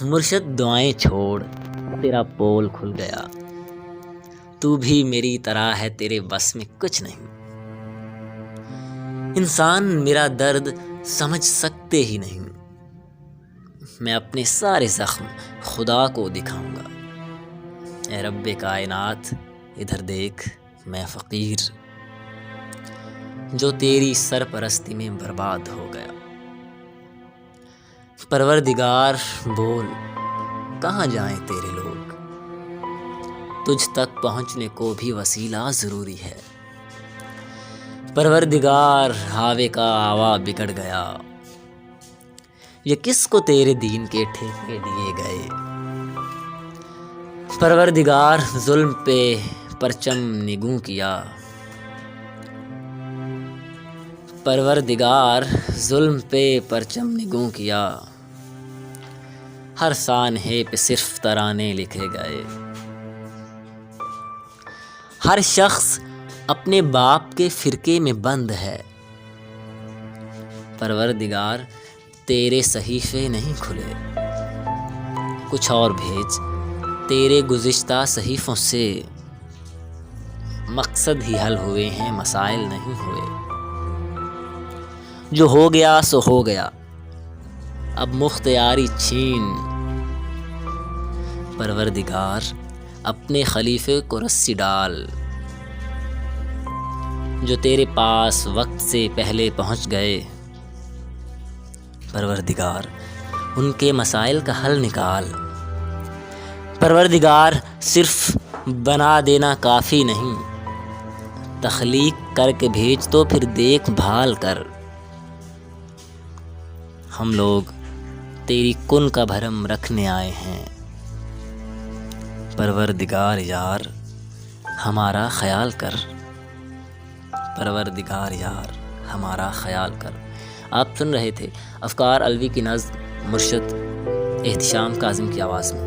مرشد دعائیں چھوڑ، تیرا پول کھل گیا، تو بھی میری طرح ہے، تیرے بس میں کچھ نہیں۔ انسان میرا درد سمجھ سکتے ہی نہیں، میں اپنے سارے زخم خدا کو دکھاؤں گا۔ اے رب کائنات ادھر دیکھ، میں فقیر جو تیری سرپرستی میں برباد ہو گیا۔ پروردگار بول، کہاں جائیں تیرے لوگ، تجھ تک پہنچنے کو بھی وسیلہ ضروری ہے۔ پروردگار ہاوے کا آوا بگڑ گیا، یہ کس کو تیرے دین کے ٹھیکے دیے گئے۔ پروردگار ظلم پہ پرچم نگوں کیا، پروردگار ظلم پہ پرچم نگوں کیا، ہر سانحے پہ صرف ترانے لکھے گئے۔ ہر شخص اپنے باپ کے فرقے میں بند ہے، پروردگار تیرے صحیفے نہیں کھلے، کچھ اور بھیج تیرے گزشتہ صحیفوں سے، مقصد ہی حل ہوئے ہیں، مسائل نہیں ہوئے۔ جو ہو گیا سو ہو گیا، اب مختیاری چھین، پروردگار اپنے خلیفے کو رسی ڈال، جو تیرے پاس وقت سے پہلے پہنچ گئے۔ پروردگار ان کے مسائل کا حل نکال، پروردگار صرف بنا دینا کافی نہیں، تخلیق کر کے بھیج تو پھر دیکھ بھال کر۔ ہم لوگ تیری کن کا بھرم رکھنے آئے ہیں، پروردگار یار ہمارا خیال کر، پروردگار یار ہمارا خیال کر۔ آپ سن رہے تھے افکار علوی کی نظم مرشد احتشام کاظم کی آواز میں۔